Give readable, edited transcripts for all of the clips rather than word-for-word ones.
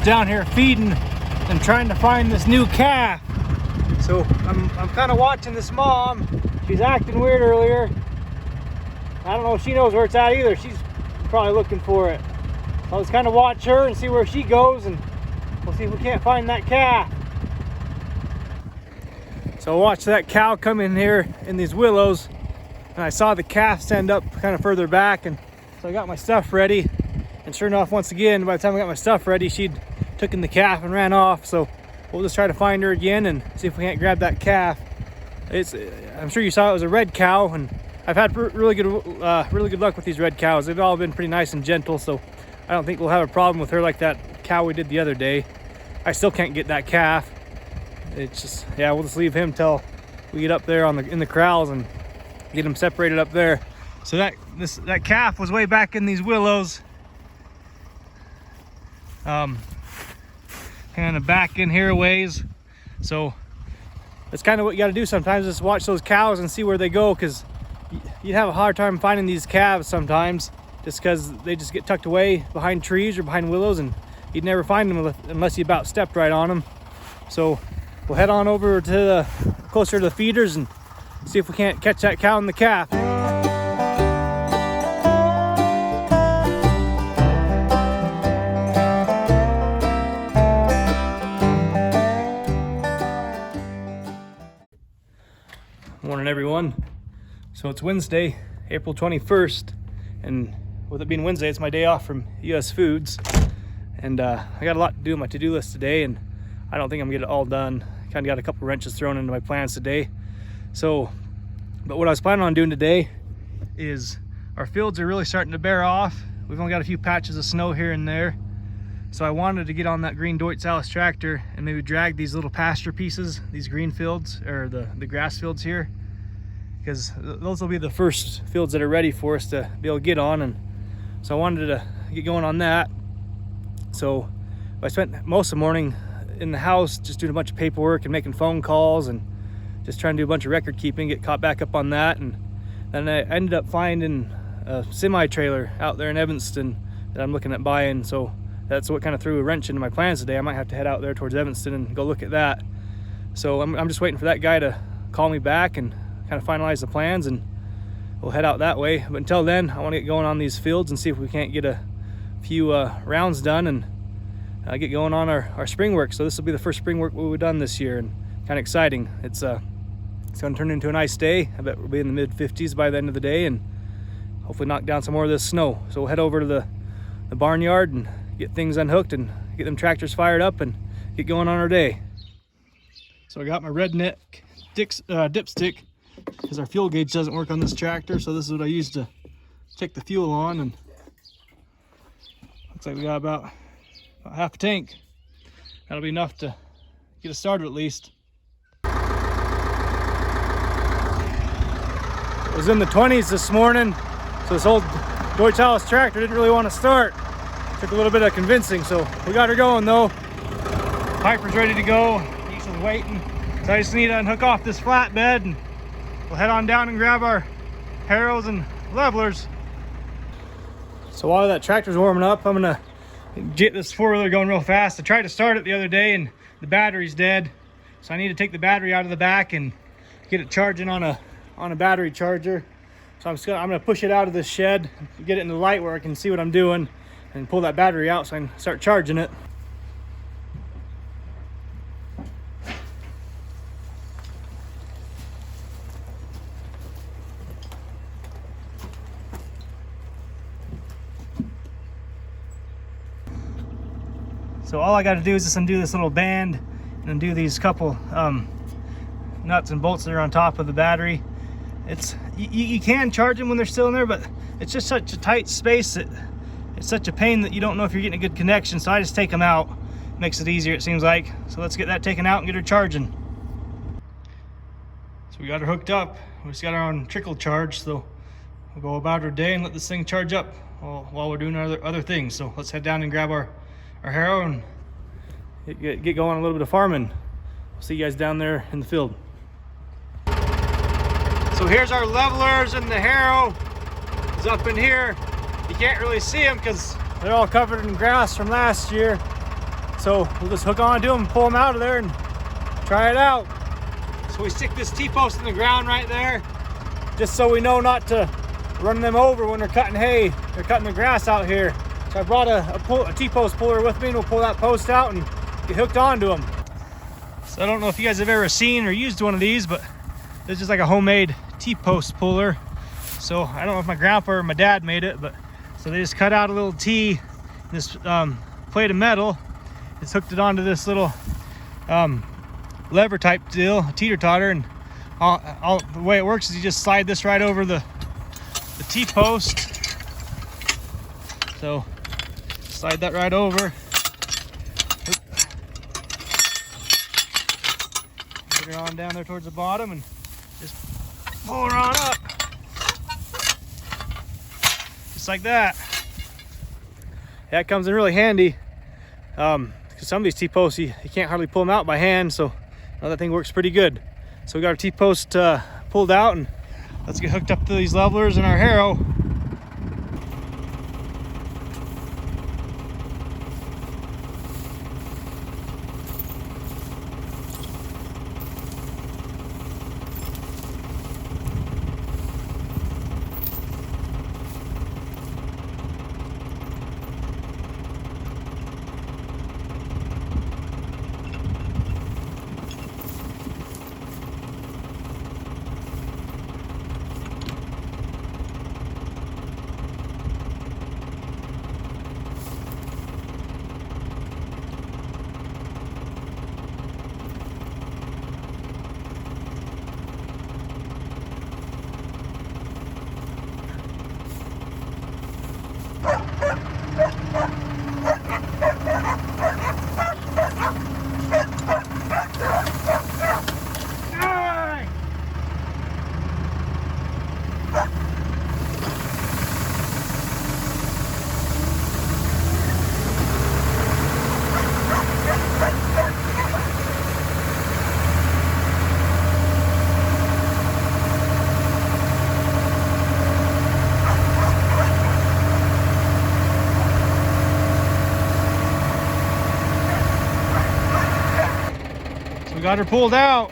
down here feeding and trying to find this new calf. So I'm kind of watching this mom. She's acting weird earlier. I don't know if she knows where it's at either. She's probably looking for it. I'll just kind of watch her and see where she goes, and we'll see if we can't find that calf. So I watched that cow come in here in these willows, and I saw the calf stand up kind of further back, and so I got my stuff ready. And sure enough, once again, by the time I got my stuff ready, she'd taken the calf and ran off. So we'll just try to find her again and see if we can't grab that calf. I'm sure you saw it was a red cow, and I've had really good luck with these red cows. They've all been pretty nice and gentle, so I don't think we'll have a problem with her like that cow we did the other day. I still can't get that calf. It's just, yeah, we'll just leave him till we get up there in the corrals and get them separated up there. So that calf was way back in these willows, kind of back in here a ways. So that's kind of what you got to do sometimes, is watch those cows and see where they go, because you'd have a hard time finding these calves sometimes, just because they just get tucked away behind trees or behind willows, and you'd never find them unless you about stepped right on them. So we'll head on over to closer to the feeders and see if we can't catch that cow and the calf. Morning, everyone. So it's Wednesday, April 21st, and with it being Wednesday, it's my day off from US Foods, and I got a lot to do on my to-do list today, and I don't think I'm gonna get it all done. Kind of got a couple wrenches thrown into my plans today. So, but what I was planning on doing today is, our fields are really starting to bear off. We've only got a few patches of snow here and there. So I wanted to get on that green Deutz Alice tractor and maybe drag these little pasture pieces, these green fields, or the grass fields here, because those will be the first fields that are ready for us to be able to get on. And so I wanted to get going on that. So I spent most of the morning in the house just doing a bunch of paperwork and making phone calls and just trying to do a bunch of record keeping, get caught back up on that. And then I ended up finding a semi-trailer out there in Evanston that I'm looking at buying. So that's what kind of threw a wrench into my plans today. I might have to head out there towards Evanston and go look at that. So I'm just waiting for that guy to call me back and kind of finalize the plans, and we'll head out that way. But until then, I want to get going on these fields and see if we can't get a few rounds done and get going on our spring work. So this will be the first spring work we've done this year, and kind of exciting. It's going to turn into a nice day. I bet we'll be in the mid-50s by the end of the day, and hopefully knock down some more of this snow. So we'll head over to the barnyard and get things unhooked and get them tractors fired up and get going on our day. So I got my redneck dipstick, because our fuel gauge doesn't work on this tractor. So this is what I use to check the fuel on, and looks like we got about half a tank. That'll be enough to get us started at least. It was in the 20s this morning, so this old Deutz Alice tractor didn't really want to start. Took a little bit of convincing, so we got her going though. Piper's ready to go. He's waiting. So I just need to unhook off this flatbed, and we'll head on down and grab our harrows and levelers. So while that tractor's warming up, I'm gonna get this four-wheeler going real fast. I tried to start it the other day and the battery's dead, so I need to take the battery out of the back and get it charging on a battery charger. So I'm gonna push it out of this shed, get it in the light where I can see what I'm doing, and pull that battery out so I can start charging it. So all I got to do is just undo this little band and undo these couple nuts and bolts that are on top of the battery. You can charge them when they're still in there, but it's just such a tight space that it's such a pain that you don't know if you're getting a good connection. So I just take them out. Makes it easier, it seems like. So let's get that taken out and get her charging. So we got her hooked up. We just got her on trickle charge, so we'll go about our day and let this thing charge up while we're doing other things. So let's head down and grab our harrow and get going on a little bit of farming. We'll see you guys down there in the field. So here's our levelers, and the harrow is up in here. You can't really see them because they're all covered in grass from last year. So we'll just hook on to them and pull them out of there and try it out. So we stick this T-post in the ground right there, just so we know not to run them over when they're cutting hay. They're cutting the grass out here. So I brought a T-post puller with me, and we'll pull that post out and get hooked onto them. So I don't know if you guys have ever seen or used one of these, but this is like a homemade T-post puller. So I don't know if my grandpa or my dad made it, but so they just cut out a little T in this plate of metal. Just hooked it onto this little lever type deal, a teeter-totter, and the way it works is you just slide this right over the T-post. So slide that right over. Put her on down there towards the bottom and just pull her on up. Just like that. That comes in really handy. Because some of these T-posts, you can't hardly pull them out by hand, so that thing works pretty good. So we got our T-post pulled out, and let's get hooked up to these levelers and our harrow. Got her pulled out.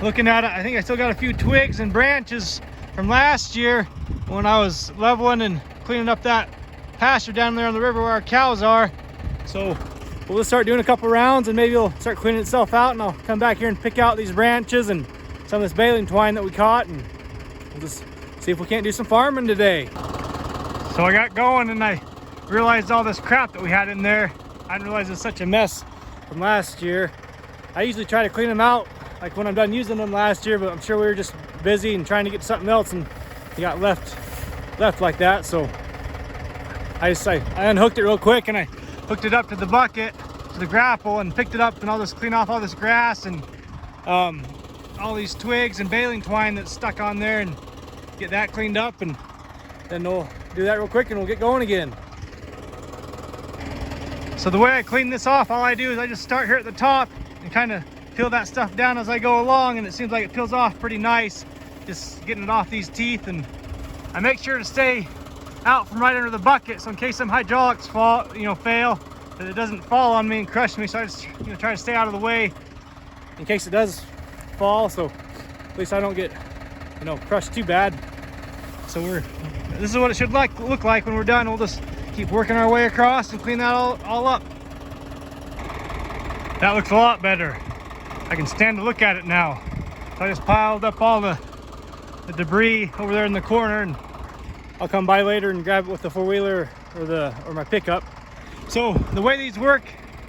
Looking at it, I think I still got a few twigs and branches from last year when I was leveling and cleaning up that pasture down there on the river where our cows are. So we'll just start doing a couple rounds, and maybe it'll start cleaning itself out, and I'll come back here and pick out these branches and some of this baling twine that we caught, and we'll just see if we can't do some farming today. So I got going, and I realized all this crap that we had in there. I didn't realize it was such a mess from last year. I usually try to clean them out like when I'm done using them last year, but I'm sure we were just busy and trying to get something else, and they got left like that. So I unhooked it real quick, and I hooked it up to the bucket, to the grapple, and picked it up, and I'll just clean off all this grass and all these twigs and baling twine that's stuck on there, and get that cleaned up, and then we'll do that real quick and we'll get going again. So the way I clean this off, all I do is I just start here at the top and kind of peel that stuff down as I go along, and it seems like it peels off pretty nice, just getting it off these teeth. And I make sure to stay out from right under the bucket, so in case some hydraulics fail, that it doesn't fall on me and crush me. So I just try to stay out of the way in case it does fall, so at least I don't get crushed too bad. So this is what it should look like when we're done. We'll just keep working our way across and clean that all up. That looks a lot better. I can stand to look at it now. So I just piled up all the debris over there in the corner, and I'll come by later and grab it with the four-wheeler or my pickup. So the way these work,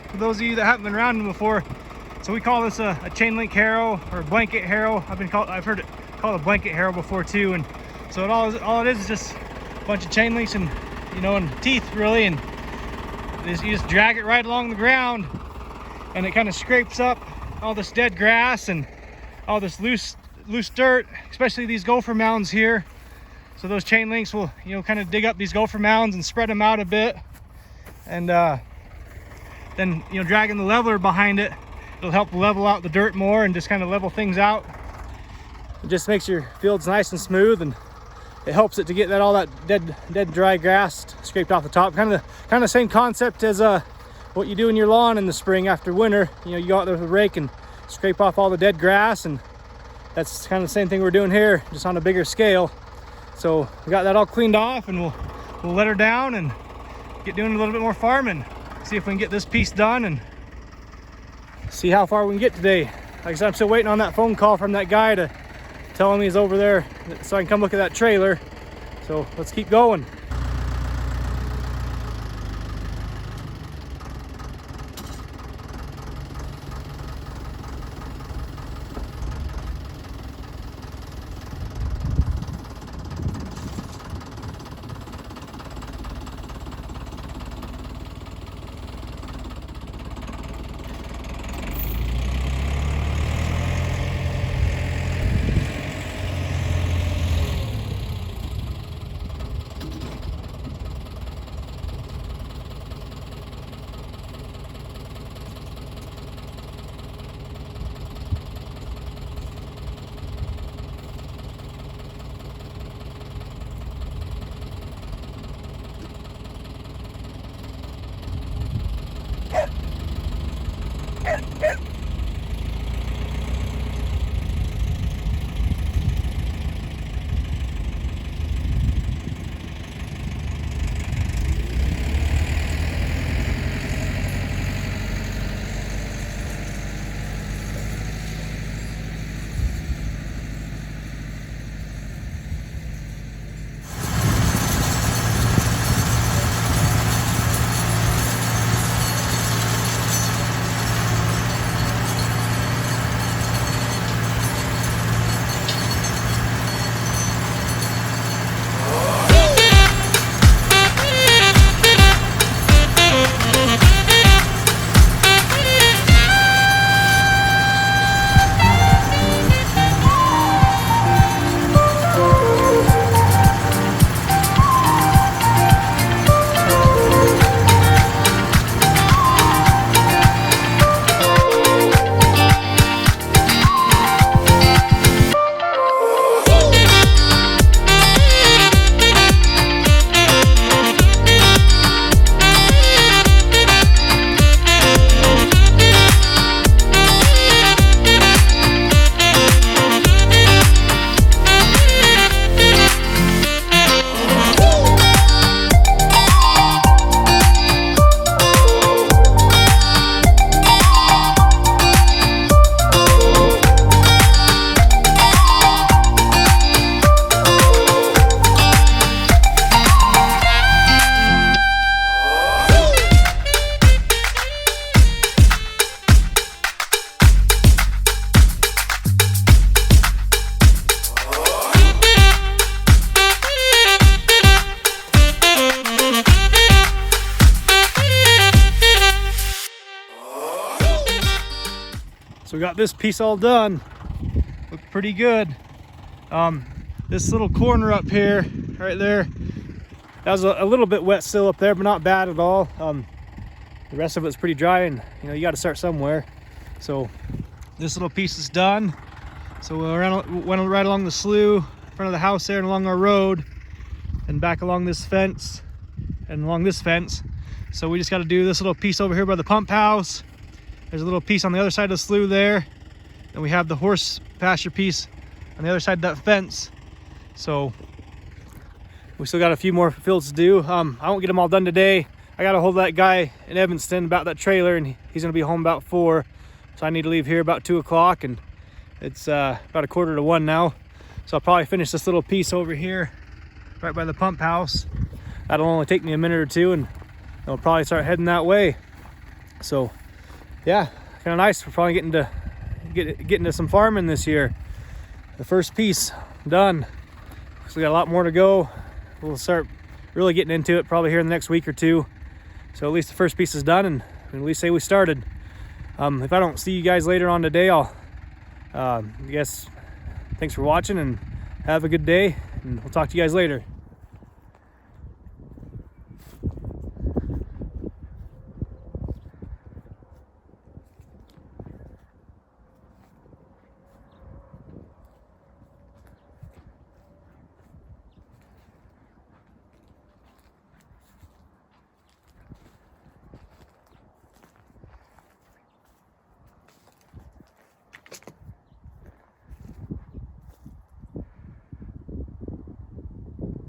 for those of you that haven't been around them before, so we call this a chain link harrow or a blanket harrow. I've heard it called a blanket harrow before too. And so all it is just a bunch of chain links and and teeth really, and you just drag it right along the ground, and it kind of scrapes up all this dead grass and all this loose dirt, especially these gopher mounds here. So those chain links will kind of dig up these gopher mounds and spread them out a bit, and then dragging the leveler behind it, it'll help level out the dirt more and just kind of level things out. It just makes your fields nice and smooth, and it helps it to get all that dead dry grass scraped off the top. Kind of the same concept as what you do in your lawn in the spring after winter. You know, you go out there with a rake and scrape off all the dead grass, and that's kind of the same thing we're doing here, just on a bigger scale. So we got that all cleaned off, and we'll let her down and get doing a little bit more farming. See if we can get this piece done and see how far we can get today. Like I said, I'm still waiting on that phone call from that guy to tell him he's over there so I can come look at that trailer. So let's keep going. So we got this piece all done. Looked pretty good. This little corner up here, right there, that was a little bit wet still up there, but not bad at all. The rest of it's pretty dry, and you know, you got to start somewhere. So this little piece is done. So we went right along the slough, in front of the house there, and along our road, and back along this fence, and along this fence. So we just got to do this little piece over here by the pump house. There's a little piece on the other side of the slough there. And we have the horse pasture piece on the other side of that fence. So we still got a few more fields to do. I won't get them all done today. I got to hold that guy in Evanston about that trailer, and he's going to be home about 4. So I need to leave here about 2 o'clock, and it's about 1:45 now. So I'll probably finish this little piece over here right by the pump house. That'll only take me a minute or two, and I'll probably start heading that way. So yeah, kind of nice. We're probably getting to some farming this year. The first piece done. So we got a lot more to go. We'll start really getting into it probably here in the next week or 2. So at least the first piece is done, and at least say we started. If I don't see you guys later on today, I'll I guess thanks for watching, and have a good day, and we'll talk to you guys later.